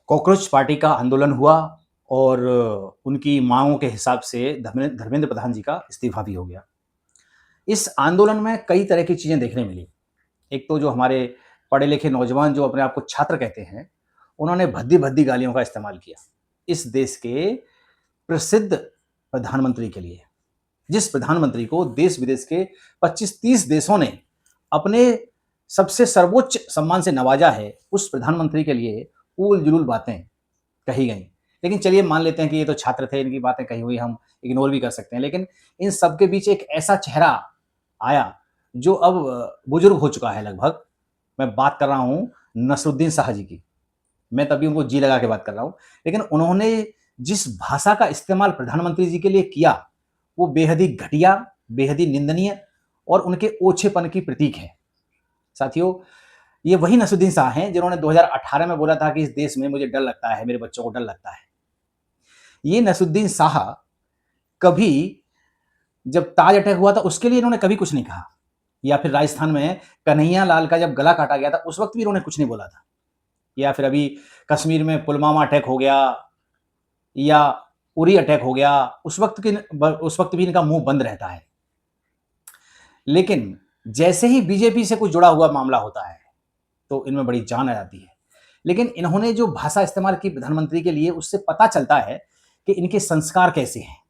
Cockroach party का आंदोलन हुआ और उनकी मांगों के हिसाब से धर्मेंद्र प्रधान जी का इस्तीफा भी हो गया। इस आंदोलन में कई तरह की चीज़ें देखने मिली। एक तो जो हमारे पढ़े-लिखे नौजवान जो अपने आप को छात्र कहते हैं, उन्होंने भद्दी-भद्दी गालियों का इस्तेमाल किया, इस देश के प्रसिद्ध प्रधानमंत्री के लिए। जिस प्रधानमंत्री को देश-विदेश के 25-30 देशों ने अपने सबसे सर्वोच्च सम्मान से नवाजा है, उस प्रधानमंत्री के लिए ऊल-जुलूल बातें कही गईं। लेकिन चलिए मान लेते हैं कि ये तो छात्र थे, इनकी बातें कही हुई हम इग्नोर भी कर सकते हैं। लेकिन इन सब के बीच एक ऐसा चेहरा आया, जो अब बुजुर्ग हो चुका है लगभग। मैं बात कर रहा हूँ नसरुद्दीन शाह जी की। मैं तभी उनको जी लगा के बात कर रहा हूँ। लेकिन उन्होंने जिस भाषा का इस्तेमाल प्रधानमंत्री जी के लिए किया, वो बेहद ही घटिया, बेहद ही निंदनीय और उनके ओछेपन की प्रतीक है। साथियों, ये वही नसरुद्दीन शाह हैं जिन्होंने 2018 में बोला था कि इस देश में मुझे डर लगता है, मेरे बच्चों को डर लगता है। ये नसरुद्दीन शाह कभी जब ताज अटैक हुआ था उसके लिए इन्होंने कभी कुछ नहीं कहा, या फिर राजस्थान में कन्हैया लाल का जब गला काटा गया था उस वक्त भी इन्होंने कुछ नहीं बोला था, या फिर अभी कश्मीर में पुलवामा अटैक हो गया या उरी अटैक हो गया, उस वक्त भी इनका मुंह बंद रहता है। लेकिन जैसे ही बीजेपी से कुछ जुड़ा हुआ मामला होता है तो इनमें बड़ी जान आ जाती है। लेकिन इन्होंने जो भाषा इस्तेमाल की प्रधानमंत्री के लिए, उससे पता चलता है कि इनके संस्कार कैसे हैं।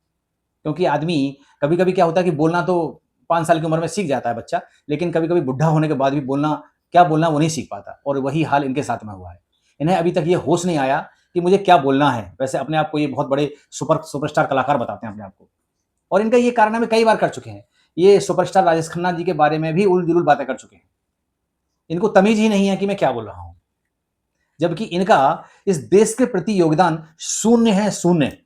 क्योंकि आदमी कभी-कभी क्या होता है कि बोलना तो 5 साल की उम्र में सीख जाता है बच्चा, लेकिन कभी-कभी बुढ़ा होने के बाद भी क्या बोलना वो नहीं सीख पाता, और वही हाल इनके साथ में हुआ है। इन्हें अभी तक ये होश नहीं आया कि मुझे क्या बोलना है। वैसे अपने आप को ये बहुत बड़े सुपरस्टार कलाकार बताते हैं अपने आप को, और इनका ये कारनामे कई बार कर चुके हैं। ये सुपरस्टार राजेश खन्ना जी के बारे में भी उल-जुलूल बातें कर चुके हैं। इनको तमीज़ ही नहीं है कि मैं क्या बोल रहा हूँ। जबकि इनका इस देश के प्रति योगदान शून्य है, शून्य।